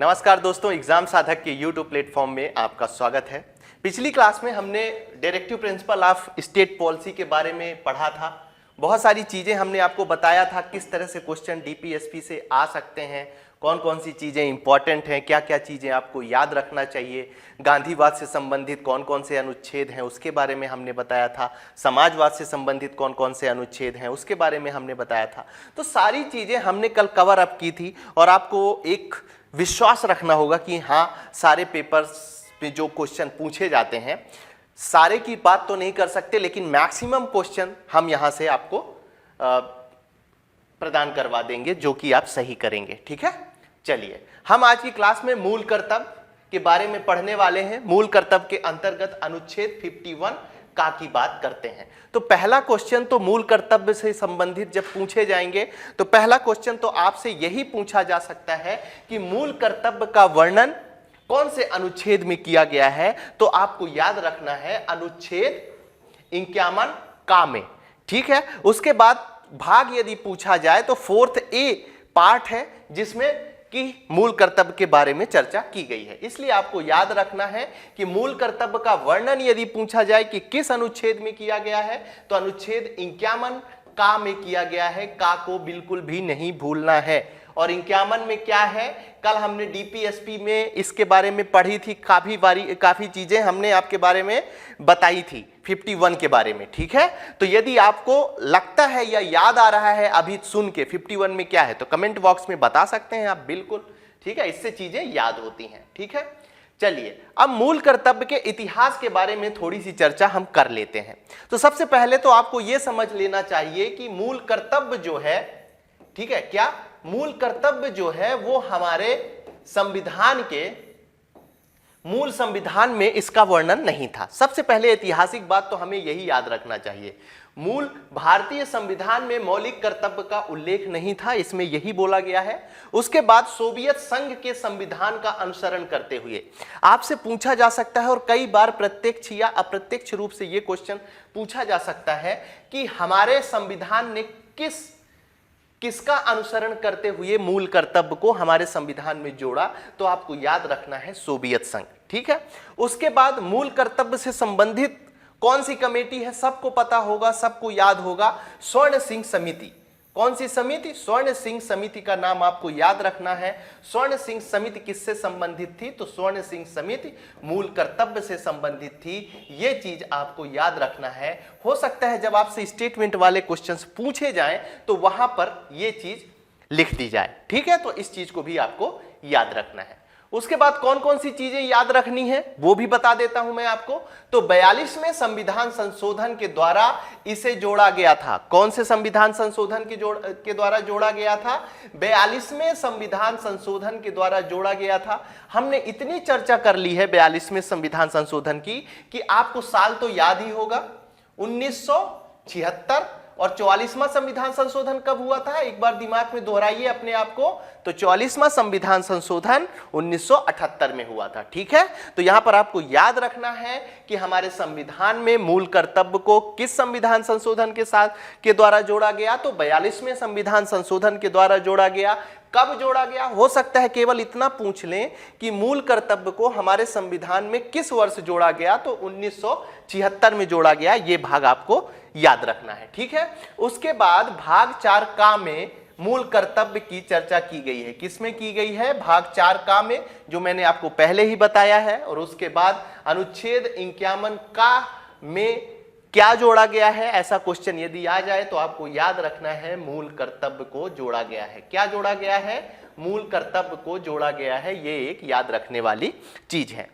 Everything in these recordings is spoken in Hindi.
नमस्कार दोस्तों, एग्जाम साधक के यूट्यूब प्लेटफॉर्म में आपका स्वागत है। पिछली क्लास में हमने directive principle of state policy के बारे में पढ़ा था। बहुत सारी चीज़ें हमने आपको बताया था, किस तरह से क्वेश्चन डीपीएसपी से आ सकते हैं, कौन कौन सी चीज़ें इंपॉर्टेंट हैं, क्या क्या चीज़ें आपको याद रखना चाहिए। गांधीवाद से संबंधित कौन कौन से अनुच्छेद हैं उसके बारे में हमने बताया था। समाजवाद से संबंधित कौन कौन से अनुच्छेद हैं उसके बारे में हमने बताया था। तो सारी चीज़ें हमने कल कवर अप की थी और आपको एक विश्वास रखना होगा कि हाँ, सारे पेपर्स में जो क्वेश्चन पूछे जाते हैं सारे की बात तो नहीं कर सकते, लेकिन मैक्सिमम क्वेश्चन हम यहाँ से आपको प्रदान करवा देंगे जो कि आप सही करेंगे। ठीक है, चलिए हम आज की क्लास में मूल कर्तव्य के बारे में पढ़ने वाले हैं। मूल कर्तव्य के अंतर्गत अनुच्छेद 51 का की बात करते हैं। तो पहला क्वेश्चन तो मूल कर्तव्य से संबंधित जब पूछे जाएंगे तो पहला क्वेश्चन तो आपसे यही पूछा जा सकता है कि मूल कर्तव्य का वर्णन कौन से अनुच्छेद में किया गया है। तो आपको याद रखना है अनुच्छेद 51 का में। ठीक है, उसके बाद भाग यदि पूछा जाए तो 4th A पार्ट है जिसमें कि मूल कर्तव्य के बारे में चर्चा की गई है। इसलिए आपको याद रखना है कि मूल कर्तव्य का वर्णन यदि पूछा जाए कि किस अनुच्छेद में किया गया है तो अनुच्छेद 51 का में किया गया है। का को बिल्कुल भी नहीं भूलना है। और 51 में क्या है, कल हमने डीपीएसपी में इसके बारे में पढ़ी थी, काफी चीजें हमने आपके बारे में बताई थी 51 के बारे में। ठीक है, तो यदि आपको लगता है या याद आ रहा है अभी सुन के 51 में क्या है तो कमेंट बॉक्स में बता सकते हैं आप बिल्कुल। ठीक है, इससे चीजें याद होती हैं। ठीक है, चलिए अब मूल कर्तव्य के इतिहास के बारे में थोड़ी सी चर्चा हम कर लेते हैं। तो सबसे पहले तो आपको यह समझ लेना चाहिए कि मूल कर्तव्य जो है, ठीक है, क्या मूल कर्तव्य जो है वो हमारे संविधान के मूल संविधान में इसका वर्णन नहीं था। सबसे पहले ऐतिहासिक बात तो हमें यही याद रखना चाहिए, मूल भारतीय संविधान में मौलिक कर्तव्य का उल्लेख नहीं था, इसमें यही बोला गया है। उसके बाद सोवियत संघ के संविधान का अनुसरण करते हुए आपसे पूछा जा सकता है और कई बार प्रत्यक्ष या अप्रत्यक्ष रूप से यह क्वेश्चन पूछा जा सकता है कि हमारे संविधान ने किसका अनुसरण करते हुए मूल कर्तव्य को हमारे संविधान में जोड़ा। तो आपको याद रखना है सोवियत संघ। ठीक है, उसके बाद मूल कर्तव्य से संबंधित कौन सी कमेटी है, सबको पता होगा, सबको याद होगा, स्वर्ण सिंह समिति। कौन सी समिति? स्वर्ण सिंह समिति का नाम आपको याद रखना है। स्वर्ण सिंह समिति किससे संबंधित थी? तो स्वर्ण सिंह समिति मूल कर्तव्य से संबंधित थी। ये चीज आपको याद रखना है। हो सकता है जब आपसे स्टेटमेंट वाले क्वेश्चंस पूछे जाएं तो वहां पर ये चीज लिख दी जाए। ठीक है, तो इस चीज को भी आपको याद रखना है। उसके बाद कौन कौन सी चीजें याद रखनी है वो भी बता देता हूं मैं आपको। तो 42वें संविधान संशोधन के द्वारा इसे जोड़ा गया था। कौन से संविधान संशोधन के द्वारा जोड़ा गया था? 42वें संविधान संशोधन के द्वारा जोड़ा गया था। हमने इतनी चर्चा कर ली है 42वें संविधान संशोधन की कि आपको साल तो याद ही होगा, 1976। और 44वां संविधान संशोधन कब हुआ था? एक बार दिमाग में दोहराइए अपने आप को। तो 44वां संविधान संशोधन 1978 में हुआ था। ठीक है, तो यहां पर आपको याद रखना है कि हमारे संविधान में मूल कर्तव्य को किस संविधान संशोधन के द्वारा जोड़ा गया? तो 42वें संविधान संशोधन के द्वारा जोड़ा गया। कब जोड़ा गया? हो सकता है केवल इतना पूछ लें कि मूल कर्तव्य को हमारे संविधान में किस वर्ष जोड़ा गया? तो 1976 में जोड़ा गया। यह भाग आपको याद रखना है। ठीक है, उसके बाद भाग 4 का में मूल कर्तव्य की चर्चा की गई है। किसमें की गई है? भाग 4 का में, जो मैंने आपको पहले ही बताया है। और उसके बाद अनुच्छेद 51 का में क्या जोड़ा गया है? ऐसा क्वेश्चन यदि आ जाए तो आपको याद रखना है मूल कर्तव्य को जोड़ा गया है। क्या जोड़ा गया है? मूल कर्तव्य को जोड़ा गया है। ये एक याद रखने वाली चीज है।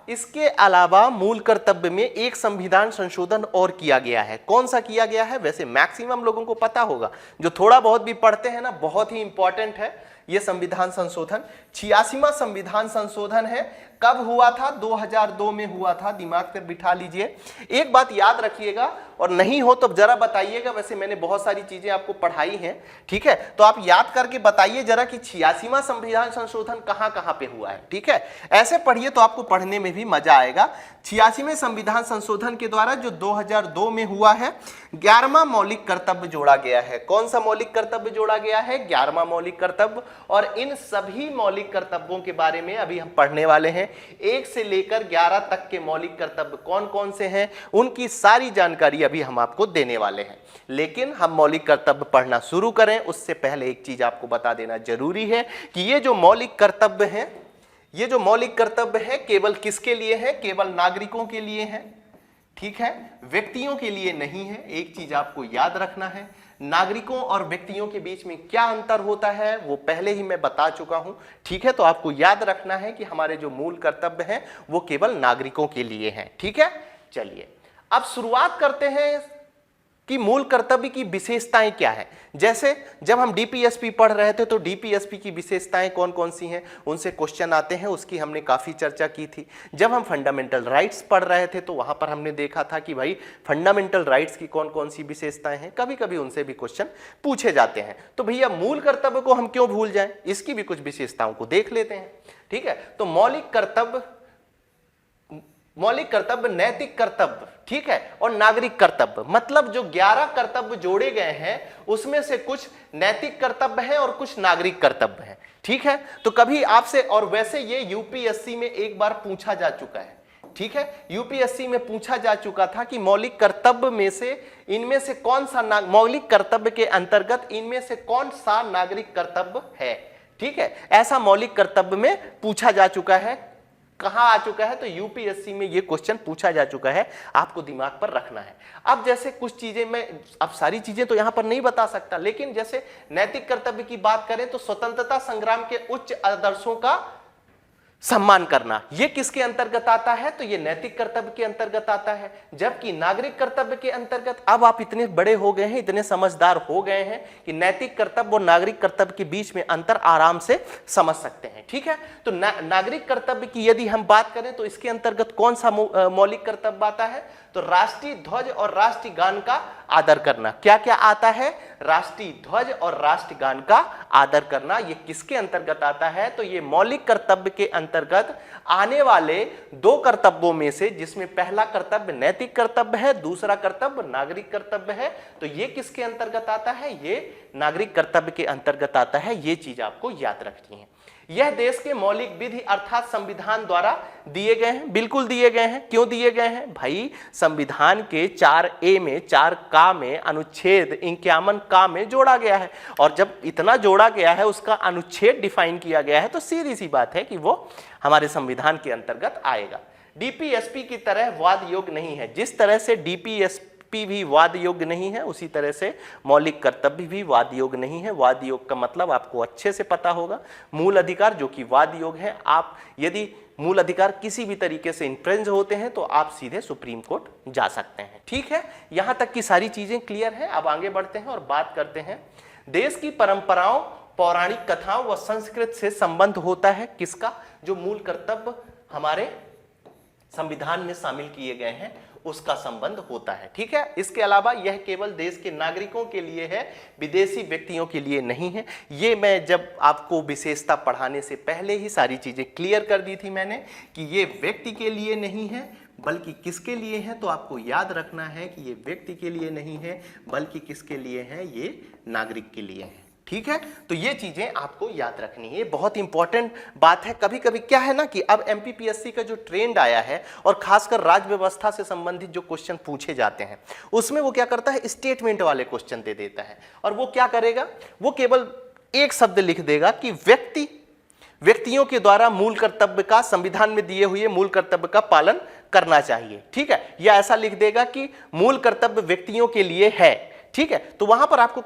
इसके अलावा मूल कर्तव्य में एक संविधान संशोधन और किया गया है। कौन सा किया गया है? वैसे मैक्सिमम लोगों को पता होगा, जो थोड़ा बहुत भी पढ़ते हैं ना, बहुत ही इंपॉर्टेंट है यह संविधान संशोधन। 86वां संविधान संशोधन है। कब हुआ था? 2002 में हुआ था। दिमाग पर बिठा लीजिए। एक बात याद रखिएगा और नहीं हो तो जरा बताइएगा। वैसे मैंने बहुत सारी चीजें आपको पढ़ाई हैं, ठीक है, तो आप याद करके बताइए जरा कि 86वां संविधान संशोधन कहां कहां पे हुआ है। ठीक है, ऐसे पढ़िए तो आपको पढ़ने में भी मजा आएगा। 86वें संविधान संशोधन के द्वारा जो 2002 में हुआ है, 11वां मौलिक कर्तव्य जोड़ा गया है। कौन सा मौलिक कर्तव्य जोड़ा गया है? 11वां मौलिक कर्तव्य। और इन सभी मौलिक कर्तव्यों के बारे में अभी हम पढ़ने वाले हैं। 1 से लेकर 11 तक के मौलिक कर्तव्य कौन कौन से हैं, उनकी सारी जानकारी अभी हम आपको देने वाले हैं। लेकिन हम मौलिक कर्तव्य पढ़ना शुरू करें उससे पहले एक चीज आपको बता देना जरूरी है कि ये जो मौलिक कर्तव्य हैं, ये जो मौलिक कर्तव्य है केवल किसके लिए है, केवल नागरिकों के लिए है, ठीक है, व्यक्तियों के लिए नहीं है। एक चीज आपको याद रखना है, नागरिकों और व्यक्तियों के बीच में क्या अंतर होता है वो पहले ही मैं बता चुका हूं, ठीक है। तो आपको याद रखना है कि हमारे जो मूल कर्तव्य हैं वो केवल नागरिकों के लिए हैं, ठीक है। चलिए अब शुरुआत करते हैं कि मूल कर्तव्य की विशेषताएं क्या है। जैसे जब हम डीपीएसपी पढ़ रहे थे तो डीपीएसपी की विशेषताएं कौन कौन सी हैं, उनसे क्वेश्चन आते हैं, उसकी हमने काफी चर्चा की थी। जब हम फंडामेंटल राइट्स पढ़ रहे थे तो वहां पर हमने देखा था कि भाई फंडामेंटल राइट्स की कौन कौन सी विशेषताएं हैं, कभी कभी उनसे भी क्वेश्चन पूछे जाते हैं। तो भैया मूल कर्तव्य को हम क्यों भूल जाएं, इसकी भी कुछ विशेषताओं को देख लेते हैं, ठीक है। तो मौलिक कर्तव्य, नैतिक कर्तव्य, ठीक है, और नागरिक कर्तव्य, मतलब जो 11 कर्तव्य जोड़े गए हैं उसमें से कुछ नैतिक कर्तव्य हैं और कुछ नागरिक कर्तव्य हैं, ठीक है। तो कभी आपसे, और वैसे ये यूपीएससी में एक बार पूछा जा चुका है, ठीक है, यूपीएससी में पूछा जा चुका था कि मौलिक कर्तव्य में से इनमें से कौन सा मौलिक कर्तव्य के अंतर्गत इनमें से कौन सा नागरिक कर्तव्य है, ठीक है। ऐसा मौलिक कर्तव्य में पूछा जा चुका है। कहां आ चुका है, तो यूपीएससी में ये क्वेश्चन पूछा जा चुका है, आपको दिमाग पर रखना है। अब जैसे कुछ चीजें मैं, अब सारी चीजें तो यहां पर नहीं बता सकता, लेकिन जैसे नैतिक कर्तव्य की बात करें तो स्वतंत्रता संग्राम के उच्च आदर्शों का सम्मान करना, ये किसके अंतर्गत आता है, तो ये नैतिक कर्तव्य के अंतर्गत आता है। जबकि नागरिक कर्तव्य के अंतर्गत, अब आप इतने बड़े हो गए हैं, इतने समझदार हो गए हैं कि नैतिक कर्तव्य और नागरिक कर्तव्य के बीच में अंतर आराम से समझ सकते हैं, ठीक है। तो नागरिक कर्तव्य की यदि हम बात करें तो इसके अंतर्गत कौन सा मौलिक कर्तव्य आता है, तो राष्ट्रीय ध्वज और राष्ट्रीय गान का आदर करना। क्या क्या आता है, राष्ट्रीय ध्वज और राष्ट्रीय गान का आदर करना, ये किसके अंतर्गत आता है, तो ये मौलिक कर्तव्य के अंतर्गत आने वाले 2 कर्तव्यों में से, जिसमें पहला कर्तव्य नैतिक कर्तव्य है, दूसरा कर्तव्य नागरिक कर्तव्य है। तो ये किसके अंतर्गत आता है, ये नागरिक कर्तव्य के अंतर्गत आता है। ये चीज आपको याद रखनी है। यह देश के मौलिक विधि अर्थात संविधान द्वारा दिए गए हैं, बिल्कुल दिए गए हैं। क्यों दिए गए हैं भाई, संविधान के 4A में 4 में अनुच्छेद 51 में जोड़ा गया है, और जब इतना जोड़ा गया है उसका अनुच्छेद डिफाइन किया गया है, तो सीधी सी बात है कि वो हमारे संविधान के अंतर्गत आएगा। डीपीएसपी की तरह वाद योग्य नहीं है। जिस तरह से डीपीएसपी भी वाद योग्य नहीं है, उसी तरह से मौलिक कर्तव्य भी वाद योग्य नहीं है। वाद योग का मतलब आपको अच्छे से पता होगा, मूल अधिकार जो कि वाद योग्य है। आप यदि मूल अधिकार किसी भी तरीके से इन्फ्रिंज होते हैं तो आप सीधे सुप्रीम कोर्ट जा सकते हैं, ठीक है। यहां तक की सारी चीजें क्लियर है। अब आगे बढ़ते हैं और बात करते हैं देश की परंपराओं, पौराणिक कथाओं व संस्कृत से संबंध होता है किसका, जो मूल कर्तव्य हमारे संविधान में शामिल किए गए हैं उसका संबंध होता है, ठीक है। इसके अलावा यह केवल देश के नागरिकों के लिए है, विदेशी व्यक्तियों के लिए नहीं है। ये मैं जब आपको विशेषता पढ़ाने से पहले ही सारी चीजें क्लियर कर दी थी मैंने कि ये व्यक्ति के लिए नहीं है बल्कि किसके लिए है। तो आपको याद रखना है कि ये व्यक्ति के लिए नहीं है बल्कि किसके लिए है, ये नागरिक के लिए है, ठीक है। तो ये चीजें आपको याद रखनी है, बहुत इंपॉर्टेंट बात है। कभी कभी क्या है ना कि अब एमपीपीएससी का जो ट्रेंड आया है और खासकर राज्य व्यवस्था से संबंधित जो क्वेश्चन पूछे जाते हैं उसमें वो क्या करता है, स्टेटमेंट वाले क्वेश्चन दे देता है। और वो क्या करेगा, वो केवल एक शब्द लिख देगा कि व्यक्तियों के द्वारा मूल कर्तव्य का, संविधान में दिए हुए मूल कर्तव्य का पालन करना चाहिए, ठीक है। या ऐसा लिख देगा कि मूल कर्तव्य व्यक्तियों के लिए है, ठीक है। तो वहां पर आपको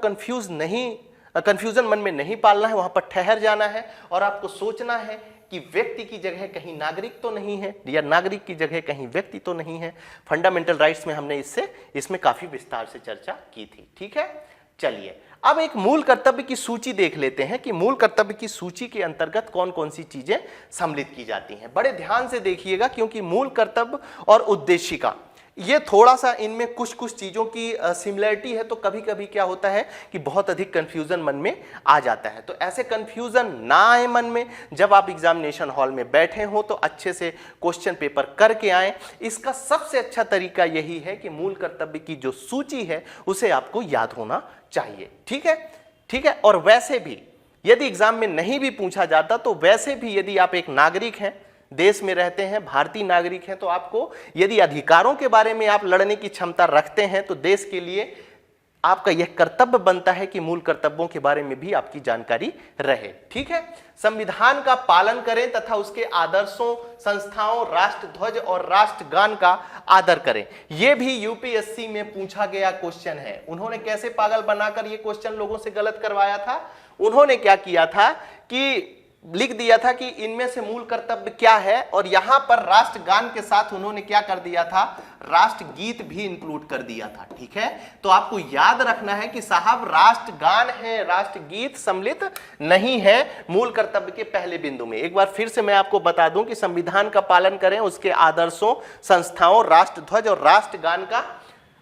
कंफ्यूजन मन में नहीं पालना है, वहां पर ठहर जाना है और आपको सोचना है कि व्यक्ति की जगह कहीं नागरिक तो नहीं है या नागरिक की जगह कहीं व्यक्ति तो नहीं है। फंडामेंटल राइट्स में हमने इसमें काफी विस्तार से चर्चा की थी, ठीक है। चलिए अब एक मूल कर्तव्य की सूची देख लेते हैं कि मूल कर्तव्य की सूची के अंतर्गत कौन कौन सी चीजें सम्मिलित की जाती हैं। बड़े ध्यान से देखिएगा क्योंकि मूल कर्तव्य और उद्देशिका ये थोड़ा सा इनमें कुछ चीजों की सिमिलरिटी है, तो कभी कभी क्या होता है कि बहुत अधिक कंफ्यूजन मन में आ जाता है। तो ऐसे कंफ्यूजन ना आए मन में, जब आप एग्जामिनेशन हॉल में बैठे हो तो अच्छे से क्वेश्चन पेपर करके आए। इसका सबसे अच्छा तरीका यही है कि मूल कर्तव्य की जो सूची है उसे आपको याद होना चाहिए, ठीक है, ठीक है। और वैसे भी यदि एग्जाम में नहीं भी पूछा जाता तो वैसे भी यदि आप एक नागरिक हैं, देश में रहते हैं, भारतीय नागरिक हैं, तो आपको यदि अधिकारों के बारे में आप लड़ने की क्षमता रखते हैं तो देश के लिए आपका यह कर्तव्य बनता है कि मूल कर्तव्यों के बारे में भी आपकी जानकारी रहे। ठीक है, संविधान का पालन करें तथा उसके आदर्शों, संस्थाओं, राष्ट्र ध्वज और राष्ट्रगान का आदर करें। यह भी यूपीएससी में पूछा गया क्वेश्चन है। उन्होंने कैसे पागल बनाकर यह क्वेश्चन लोगों से गलत करवाया था? उन्होंने क्या किया था कि लिख दिया था कि इनमें से मूल कर्तव्य क्या है, और यहां पर राष्ट्रगान के साथ उन्होंने क्या कर दिया था, राष्ट्रगीत भी इंक्लूड कर दिया था। ठीक है, तो आपको याद रखना है कि साहब राष्ट्रगान है, राष्ट्रगीत सम्मिलित नहीं है मूल कर्तव्य के पहले बिंदु में। एक बार फिर से मैं आपको बता दूं कि संविधान का पालन करें, उसके आदर्शों, संस्थाओं, राष्ट्रध्वज और राष्ट्रगान का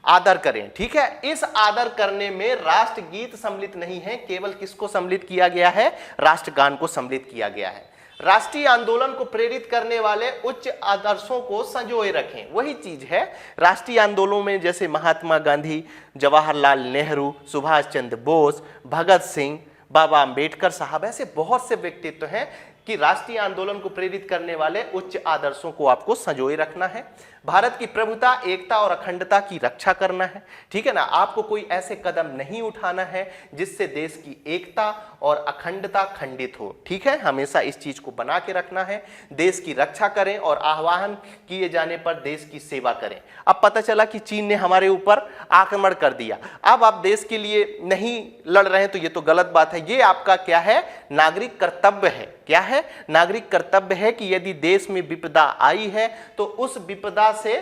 आदर करें। ठीक है, इस आदर करने में राष्ट्रगीत सम्मिलित नहीं है, केवल किसको सम्मिलित किया गया है, राष्ट्रगान को सम्मिलित किया गया है। राष्ट्रीय आंदोलन को प्रेरित करने वाले उच्च आदर्शों को संजोए रखें। वही चीज है राष्ट्रीय आंदोलनों में, जैसे महात्मा गांधी, जवाहरलाल नेहरू, सुभाष चंद्र बोस, भगत सिंह, बाबा अंबेडकर साहब, ऐसे बहुत से व्यक्तित्व हैं कि राष्ट्रीय आंदोलन को प्रेरित करने वाले उच्च आदर्शों को आपको संजोए रखना है। भारत की प्रभुता, एकता और अखंडता की रक्षा करना है। ठीक है ना, आपको कोई ऐसे कदम नहीं उठाना है जिससे देश की एकता और अखंडता खंडित हो। ठीक है, हमेशा इस चीज को बना के रखना है। देश की रक्षा करें और आह्वान किए जाने पर देश की सेवा करें। अब पता चला कि चीन ने हमारे ऊपर आक्रमण कर दिया, अब आप देश के लिए नहीं लड़ रहे हैं तो ये तो गलत बात है। ये आपका क्या है, नागरिक कर्तव्य है। क्या है, नागरिक कर्तव्य है कि यदि देश में विपदा आई है तो उस विपदा से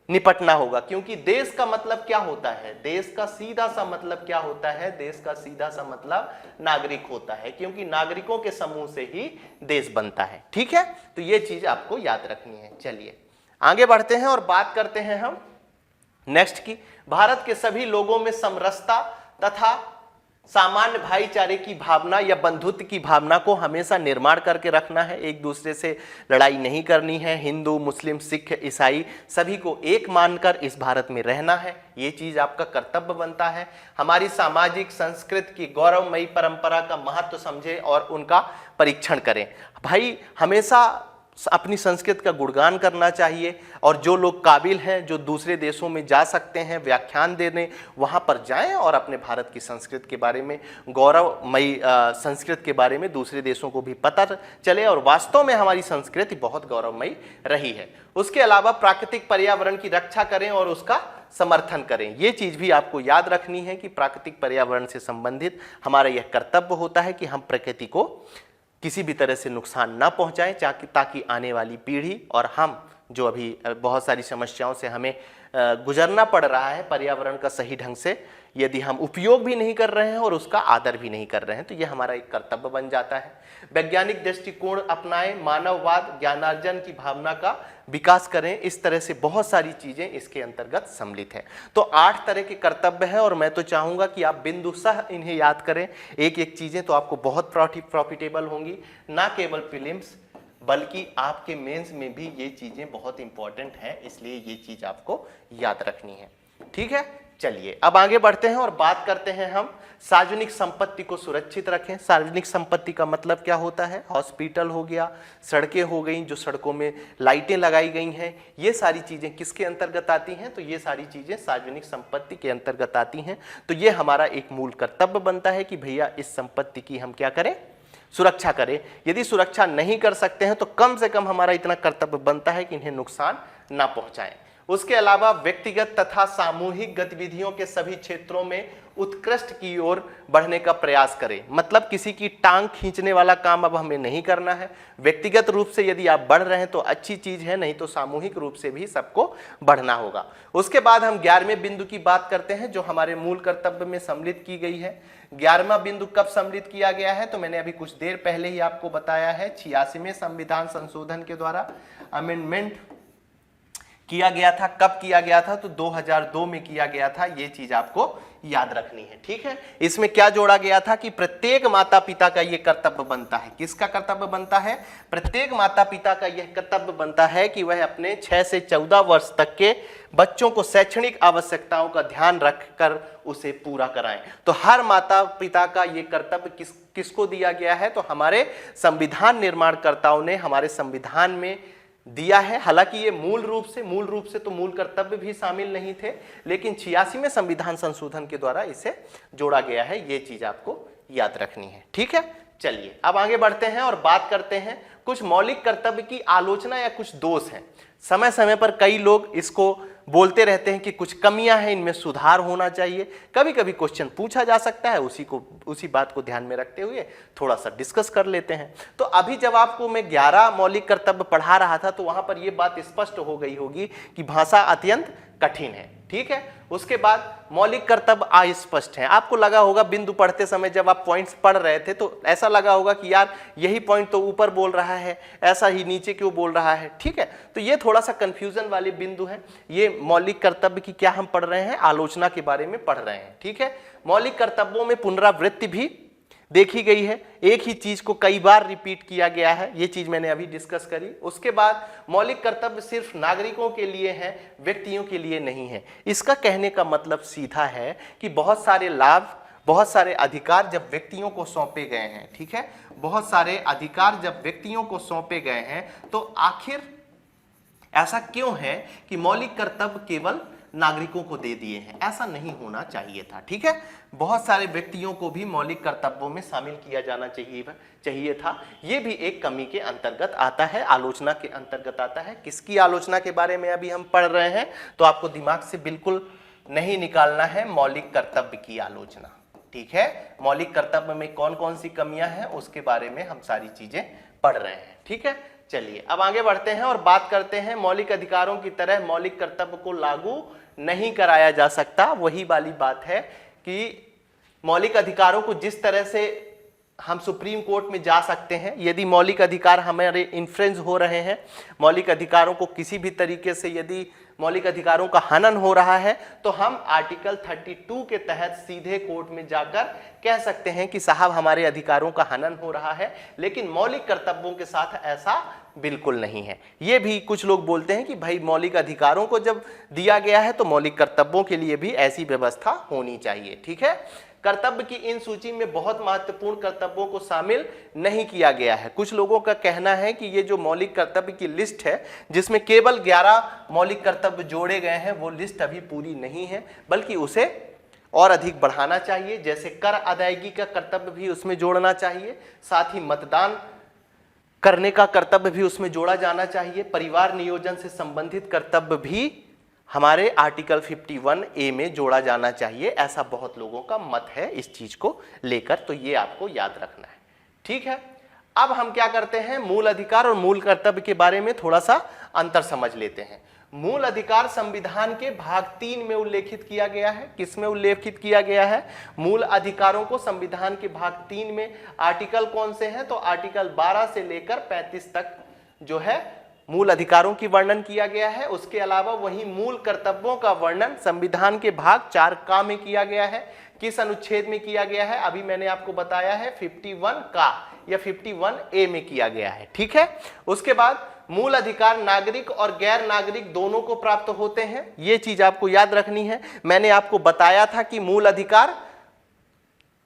निपटना होगा। क्योंकि देश का मतलब क्या होता है, देश का सीधा सा मतलब क्या होता है, देश का सीधा सा मतलब नागरिक होता है, क्योंकि नागरिकों के समूह से ही देश बनता है। ठीक है, तो ये चीज आपको याद रखनी है। चलिए आगे बढ़ते हैं और बात करते हैं हम नेक्स्ट की। भारत के सभी लोगों में समरसता तथा सामान्य भाईचारे की भावना या बंधुत्व की भावना को हमेशा निर्माण करके रखना है। एक दूसरे से लड़ाई नहीं करनी है। हिंदू, मुस्लिम, सिख, ईसाई सभी को एक मानकर इस भारत में रहना है। ये चीज आपका कर्तव्य बनता है। हमारी सामाजिक संस्कृति की गौरवमयी परंपरा का महत्व समझें और उनका परीक्षण करें। भाई हमेशा अपनी संस्कृति का गुणगान करना चाहिए, और जो लोग काबिल हैं, जो दूसरे देशों में जा सकते हैं व्याख्यान देने, वहाँ पर जाएं और अपने भारत की संस्कृति के बारे में, गौरवमयी संस्कृति के बारे में दूसरे देशों को भी पता चले, और वास्तव में हमारी संस्कृति बहुत गौरवमयी रही है। उसके अलावा प्राकृतिक पर्यावरण की रक्षा करें और उसका समर्थन करें। ये चीज़ भी आपको याद रखनी है कि प्राकृतिक पर्यावरण से संबंधित हमारा यह कर्तव्य होता है कि हम प्रकृति को किसी भी तरह से नुकसान ना पहुंचाएं, ताकि आने वाली पीढ़ी और हम, जो अभी बहुत सारी समस्याओं से हमें गुजरना पड़ रहा है पर्यावरण का सही ढंग से, यदि हम उपयोग भी नहीं कर रहे हैं और उसका आदर भी नहीं कर रहे हैं तो यह हमारा एक कर्तव्य बन जाता है। वैज्ञानिक दृष्टिकोण अपनाएं, मानववाद, ज्ञानार्जन की भावना का विकास करें। इस तरह से बहुत सारी चीजें इसके अंतर्गत सम्मिलित है। तो 8 तरह के कर्तव्य हैं और मैं तो चाहूंगा कि आप बिंदुशः इन्हें याद करें। एक एक चीजें तो आपको बहुत प्रॉफिटेबल होंगी, ना केवल प्रीलिम्स बल्कि आपके मेंस में भी ये चीजें बहुत इंपॉर्टेंट हैं, इसलिए ये चीज आपको याद रखनी है। ठीक है, चलिए अब आगे बढ़ते हैं और बात करते हैं हम सार्वजनिक संपत्ति को सुरक्षित रखें। सार्वजनिक संपत्ति का मतलब क्या होता है, हॉस्पिटल हो गया, सड़कें हो गई, जो सड़कों में लाइटें लगाई गई हैं, ये सारी चीजें किसके अंतर्गत आती हैं, तो ये सारी चीजें सार्वजनिक संपत्ति के अंतर्गत आती हैं। तो ये हमारा एक मूल कर्तव्य बनता है कि भैया इस संपत्ति की हम क्या करें, सुरक्षा करें। यदि सुरक्षा नहीं कर सकते हैं तो कम से कम हमारा इतना कर्तव्य बनता है कि इन्हें नुकसान ना पहुंचाएं। उसके अलावा व्यक्तिगत तथा सामूहिक गतिविधियों के सभी क्षेत्रों में उत्कृष्ट की ओर बढ़ने का प्रयास करें। मतलब किसी की टांग खींचने वाला काम अब हमें नहीं करना है। व्यक्तिगत रूप से यदि आप बढ़ रहे हैं तो अच्छी चीज है, नहीं तो सामूहिक रूप से भी सबको बढ़ना होगा। उसके बाद हम 11वें बिंदु की बात करते हैं जो हमारे मूल कर्तव्य में सम्मिलित की गई है। 11वां बिंदु कब सम्मिलित किया गया है, तो मैंने अभी कुछ देर पहले ही आपको बताया है। 86वें संविधान संशोधन के द्वारा अमेंडमेंट किया गया था। कब किया गया था, तो 2002 में किया गया था। ये चीज आपको याद रखनी है। ठीक है, इसमें क्या जोड़ा गया था कि प्रत्येक माता पिता का यह कर्तव्य बनता है। किसका कर्तव्य बनता है? प्रत्येक माता पिता का यह कर्तव्य बनता है कि वह अपने 6 से 14 वर्ष तक के बच्चों को शैक्षणिक आवश्यकताओं का ध्यान रखकर उसे पूरा कराएं। तो हर माता पिता का यह कर्तव्य किसको दिया गया है? तो हमारे संविधान निर्माणकर्ताओं ने हमारे संविधान में दिया है। हालांकि ये मूल रूप से तो मूल कर्तव्य भी शामिल नहीं थे, लेकिन 86वें संविधान संशोधन के द्वारा इसे जोड़ा गया है। ये चीज आपको याद रखनी है। ठीक है, चलिए अब आगे बढ़ते हैं और बात करते हैं कुछ मौलिक कर्तव्य की आलोचना या कुछ दोष हैं। समय समय पर कई लोग इसको बोलते रहते हैं कि कुछ कमियां हैं, इनमें सुधार होना चाहिए। कभी कभी क्वेश्चन पूछा जा सकता है, उसी बात को ध्यान में रखते हुए थोड़ा सा डिस्कस कर लेते हैं। तो अभी जब आपको मैं 11 मौलिक कर्तव्य पढ़ा रहा था तो वहां पर यह बात स्पष्ट हो गई होगी कि भाषा अत्यंत कठिन है। ठीक है, उसके बाद मौलिक कर्तव्य अस्पष्ट हैं। आपको लगा होगा बिंदु पढ़ते समय जब आप पॉइंट्स पढ़ रहे थे तो ऐसा लगा होगा कि यार यही पॉइंट तो ऊपर बोल रहा है, ऐसा ही नीचे क्यों बोल रहा है। ठीक है, तो ये थोड़ा सा कंफ्यूजन वाले बिंदु हैं। ये मौलिक कर्तव्य की क्या हम पढ़ रहे हैं? आलोचना के बारे में पढ़ रहे हैं। ठीक है, मौलिक कर्तव्यों में पुनरावृत्ति भी देखी गई है, एक ही चीज को कई बार रिपीट किया गया है। ये चीज मैंने अभी डिस्कस करी। उसके बाद मौलिक कर्तव्य सिर्फ नागरिकों के लिए है, व्यक्तियों के लिए नहीं है। इसका कहने का मतलब सीधा है कि बहुत सारे लाभ, बहुत सारे अधिकार जब व्यक्तियों को सौंपे गए हैं, ठीक है, बहुत सारे अधिकार जब व्यक्तियों को सौंपे गए हैं तो आखिर ऐसा क्यों है कि मौलिक कर्तव्य केवल नागरिकों को दे दिए हैं? ऐसा नहीं होना चाहिए था। ठीक है, बहुत सारे व्यक्तियों को भी मौलिक कर्तव्यों में शामिल किया जाना चाहिए था। यह भी एक कमी के अंतर्गत आता है, आलोचना के अंतर्गत आता है। किसकी आलोचना के बारे में अभी हम पढ़ रहे हैं? तो आपको दिमाग से बिल्कुल नहीं निकालना है, मौलिक कर्तव्य की आलोचना। ठीक है, मौलिक कर्तव्य में कौन कौन सी कमियां हैं उसके बारे में हम सारी चीजें पढ़ रहे हैं। ठीक है, चलिए अब आगे बढ़ते हैं और बात करते हैं मौलिक अधिकारों की तरह मौलिक कर्तव्य को लागू नहीं कराया जा सकता। वही वाली बात है कि मौलिक अधिकारों को जिस तरह से हम सुप्रीम कोर्ट में जा सकते हैं, यदि मौलिक अधिकार हमारे इन्फ्रिंज हो रहे हैं, मौलिक अधिकारों को किसी भी तरीके से यदि मौलिक अधिकारों का हनन हो रहा है, तो हम आर्टिकल 32 के तहत सीधे कोर्ट में जाकर कह सकते हैं कि साहब हमारे अधिकारों का हनन हो रहा है। लेकिन मौलिक कर्तव्यों के साथ ऐसा बिल्कुल नहीं है। ये भी कुछ लोग बोलते हैं कि भाई मौलिक अधिकारों को जब दिया गया है तो मौलिक कर्तव्यों के लिए भी ऐसी व्यवस्था होनी चाहिए। ठीक है, कर्तव्य की इन सूची में बहुत महत्वपूर्ण कर्तव्यों को शामिल नहीं किया गया है। कुछ लोगों का कहना है कि ये जो मौलिक कर्तव्य की लिस्ट है, जिसमें केवल 11 मौलिक कर्तव्य जोड़े गए हैं, वो लिस्ट अभी पूरी नहीं है, बल्कि उसे और अधिक बढ़ाना चाहिए। जैसे कर अदायगी का कर्तव्य भी उसमें जोड़ना चाहिए, साथ ही मतदान करने का कर्तव्य भी उसमें जोड़ा जाना चाहिए। परिवार नियोजन से संबंधित कर्तव्य भी हमारे आर्टिकल 51A में जोड़ा जाना चाहिए। ऐसा बहुत लोगों का मत है इस चीज को लेकर, तो ये आपको याद रखना है। ठीक है, अब हम क्या करते हैं, मूल अधिकार और मूल कर्तव्य के बारे में थोड़ा सा अंतर समझ लेते हैं। मूल अधिकार संविधान के भाग 3 में उल्लेखित किया गया है। किसमें उल्लेखित किया गया है? मूल अधिकारों को संविधान के भाग 3 में आर्टिकल कौन से हैं? तो आर्टिकल 12 से लेकर 35 तक जो है मूल अधिकारों की वर्णन किया गया है। उसके अलावा वही मूल कर्तव्यों का वर्णन संविधान के भाग 4 में किया गया है। किस अनुच्छेद में किया गया है? अभी मैंने आपको बताया है 51 का या 51A में किया गया है। ठीक है, उसके बाद मूल अधिकार नागरिक और गैर नागरिक दोनों को प्राप्त होते हैं। यह चीज आपको याद रखनी है। मैंने आपको बताया था कि मूल अधिकार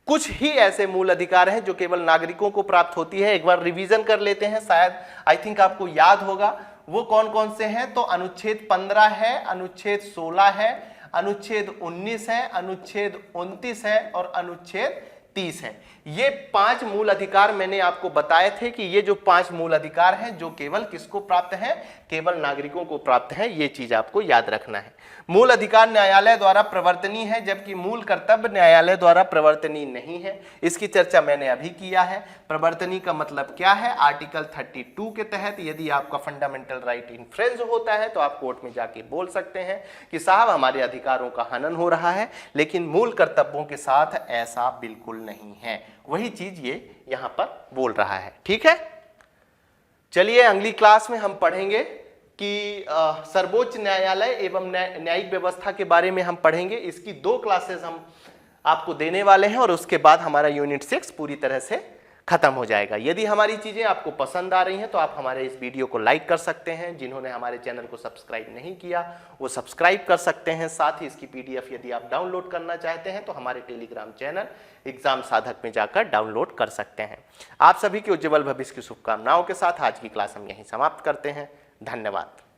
कुछ ही ऐसे मूल अधिकार हैं जो केवल नागरिकों को प्राप्त होती है। एक बार रिवीजन कर लेते हैं, शायद आई थिंक आपको याद होगा वो कौन कौन से हैं। तो अनुच्छेद 15 है, अनुच्छेद 16 है, अनुच्छेद 19 है, अनुच्छेद 29 है और अनुच्छेद 30 है। ये 5 मूल अधिकार मैंने आपको बताए थे कि ये जो 5 मूल अधिकार हैं जो केवल किसको प्राप्त हैं? केवल नागरिकों को प्राप्त है। ये चीज आपको याद रखना है। मूल अधिकार न्यायालय द्वारा प्रवर्तनीय है, जबकि मूल कर्तव्य न्यायालय द्वारा प्रवर्तनीय नहीं है। इसकी चर्चा मैंने अभी किया है। प्रवर्तनीय का मतलब क्या है? आर्टिकल 32 के तहत यदि आपका फंडामेंटल राइट इन्फ्रिंज होता है तो आप कोर्ट में जाके बोल सकते हैं कि साहब हमारे अधिकारों का हनन हो रहा है। लेकिन मूल कर्तव्यों के साथ ऐसा बिल्कुल नहीं है। वही चीज ये यहां पर बोल रहा है। ठीक है, चलिए अगली क्लास में हम पढ़ेंगे कि सर्वोच्च न्यायालय एवं न्यायिक व्यवस्था के बारे में हम पढ़ेंगे। इसकी 2 क्लासेस हम आपको देने वाले हैं और उसके बाद हमारा यूनिट 6 पूरी तरह से खत्म हो जाएगा। यदि हमारी चीजें आपको पसंद आ रही हैं तो आप हमारे इस वीडियो को लाइक कर सकते हैं। जिन्होंने हमारे चैनल को सब्सक्राइब नहीं किया वो सब्सक्राइब कर सकते हैं। साथ ही इसकी पीडीएफ यदि आप डाउनलोड करना चाहते हैं तो हमारे टेलीग्राम चैनल एग्जाम साधक में जाकर डाउनलोड कर सकते हैं। आप सभी के उज्जवल भविष्य की शुभकामनाओं के साथ आज की क्लास हम यहीं समाप्त करते हैं। धन्यवाद।